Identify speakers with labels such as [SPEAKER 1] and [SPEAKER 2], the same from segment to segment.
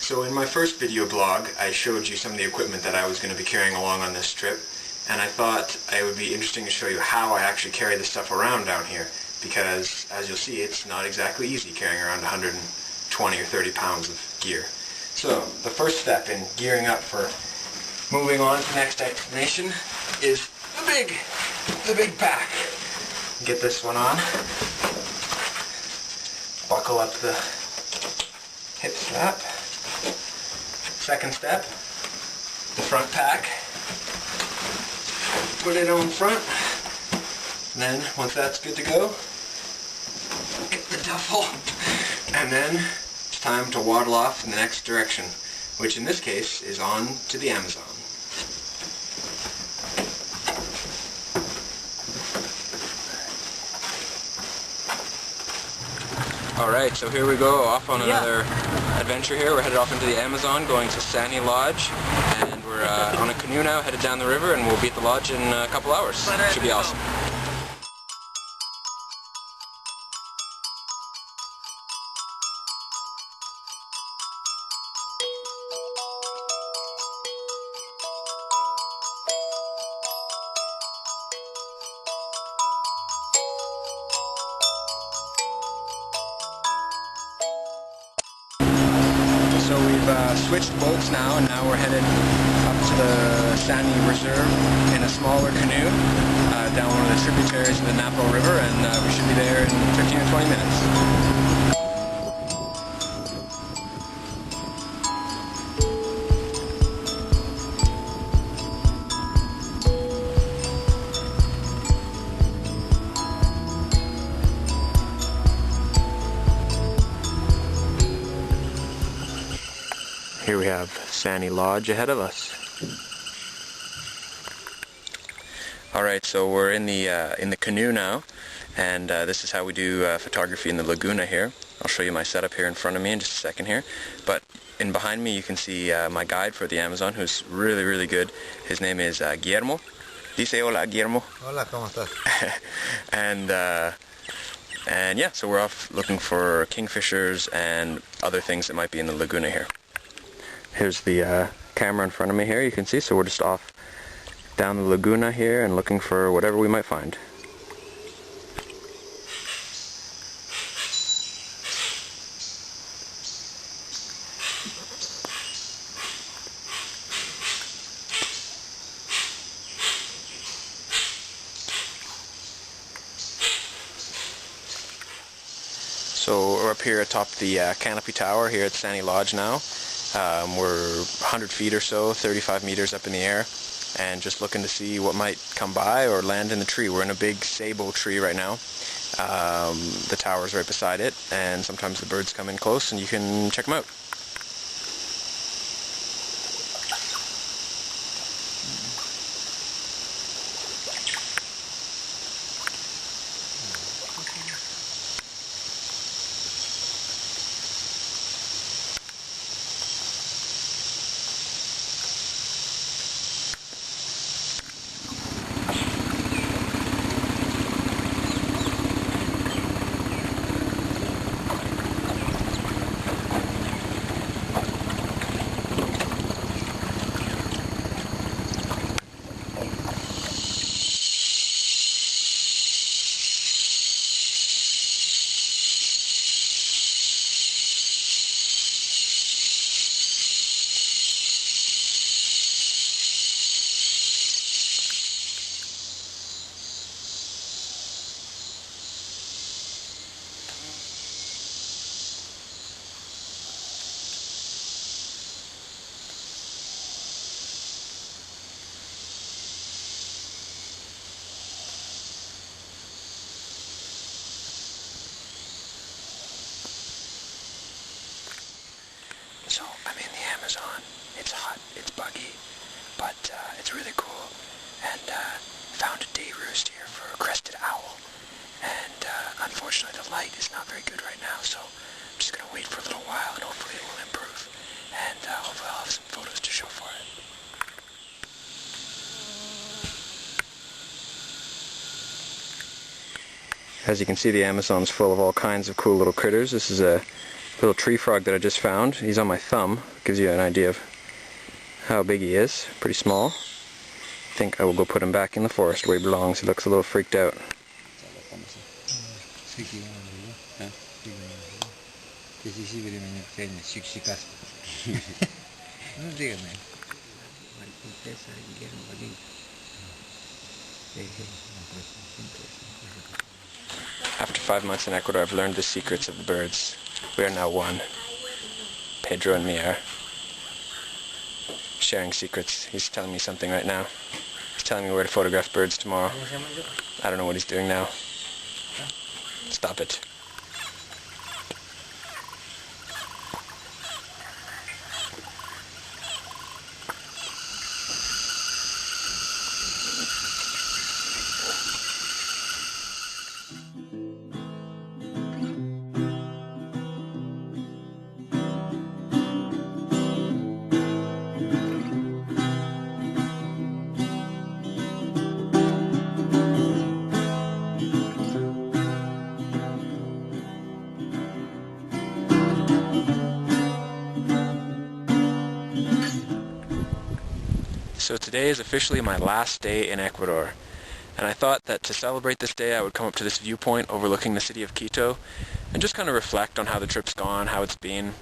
[SPEAKER 1] So in my first video blog, I showed you some of the equipment that I was going to be carrying along on this trip, and I thought it would be interesting to show you how I actually carry this stuff around down here, because as you'll see, it's not exactly easy carrying around 120 or 30 pounds of gear. So the first step in gearing up for moving on to the next destination is the big pack. Get this one on, buckle up the hip strap. Second step, the front pack. Put it on front. And then once that's good to go, get the duffel. And then it's time to waddle off in the next direction, which in this case is on to the Amazon. Alright, so here we go, off on another adventure here. We're headed off into the Amazon, going to Sani Lodge, and we're on a canoe now, headed down the river, and we'll be at the lodge in a couple hours. Should be awesome. So we've switched boats now, and now we're headed up to the Sani Reserve in a smaller canoe down one of the tributaries of the Napo River, and we should be there in 15 or 20 minutes. Here we have Sani Lodge ahead of us. Alright, so we're in the canoe now, and this is how we do photography in the laguna here. I'll show you my setup here in front of me in just a second here. But in behind me you can see my guide for the Amazon, who's really good. His name is Guillermo. Dice hola, Guillermo.
[SPEAKER 2] Hola, ¿cómo estás?
[SPEAKER 1] and yeah, so we're off looking for kingfishers and other things that might be in the laguna here. Here's the camera in front of me here, you can see, so we're just off down the laguna here and looking for whatever we might find. So we're up here atop the canopy tower here at Sani Lodge now. We're 100 feet or so, 35 meters up in the air, and just looking to see what might come by or land in the tree. We're in a big sable tree right now. The tower's right beside it, and sometimes the birds come in close and you can check them out. So I'm in the Amazon. It's hot, it's buggy, but it's really cool. And found a day roost here for a crested owl. And unfortunately the light is not very good right now, so I'm just going to wait for a little while and hopefully it will improve. And hopefully I'll have some photos to show for it. As you can see, the Amazon's full of all kinds of cool little critters. This is a little tree frog that I just found. He's on my thumb. Gives you an idea of how big he is. Pretty small. I think I will go put him back in the forest where he belongs. He looks a little freaked out. After 5 months in Ecuador, I've learned the secrets of the birds. We are now one. Pedro and me are sharing secrets. He's telling me something right now. He's telling me where to photograph birds tomorrow. I don't know what he's doing now. Stop it. So today is officially my last day in Ecuador, and I thought that to celebrate this day I would come up to this viewpoint overlooking the city of Quito and just kind of reflect on how the trip's gone, how it's been.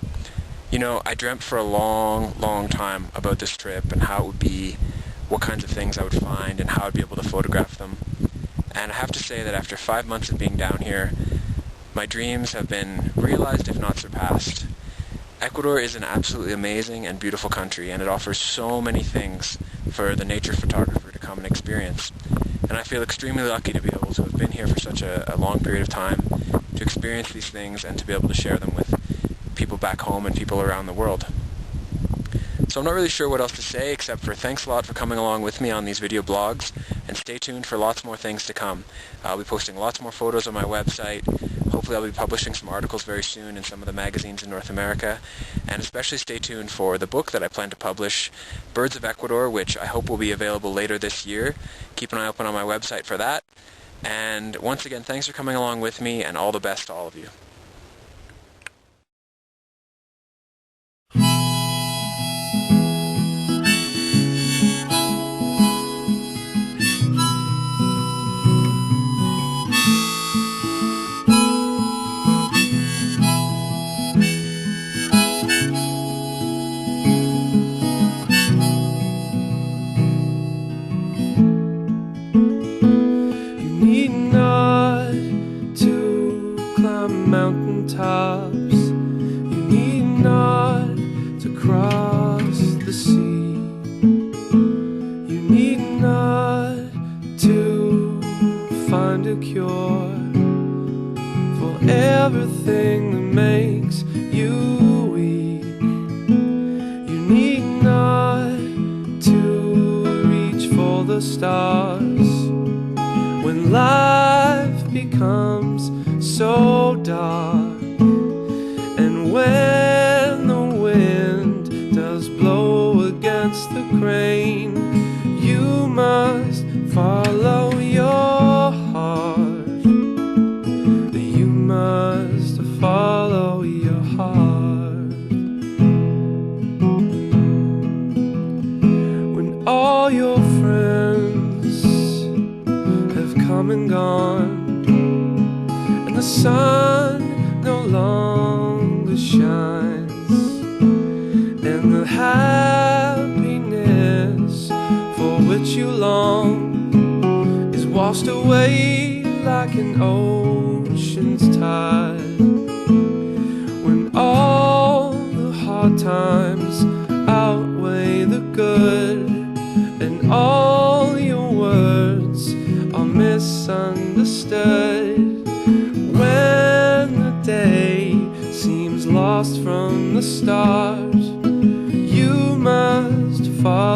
[SPEAKER 1] You know, I dreamt for a long time about this trip and how it would be, what kinds of things I would find and how I'd be able to photograph them. And I have to say that after 5 months of being down here, my dreams have been realized if not surpassed. Ecuador is an absolutely amazing and beautiful country, and it offers so many things for the nature photographer to come and experience. And I feel extremely lucky to be able to have been here for such a long period of time, to experience these things and to be able to share them with people back home and people around the world. So I'm not really sure what else to say except for thanks a lot for coming along with me on these video blogs, and stay tuned for lots more things to come. I'll be posting lots more photos on my website. Hopefully I'll be publishing some articles very soon in some of the magazines in North America, and especially stay tuned for the book that I plan to publish, Birds of Ecuador, which I hope will be available later this year. Keep an eye open on my website for that. And once again, thanks for coming along with me, and all the best to all of you.
[SPEAKER 2] Mountaintops, you need not to cross the sea, you need not to find a cure for everything that makes you weak, you need not to reach for the stars when life becomes so dark, and when the wind does blow against the grain, you must follow your heart, you must follow your heart. When all your friends have come and gone, the sun no longer shines, and the happiness for which you long is washed away like an ocean's tide. When all the hard times outweigh the good, and all your words are misunderstood, when the day seems lost from the stars, you must follow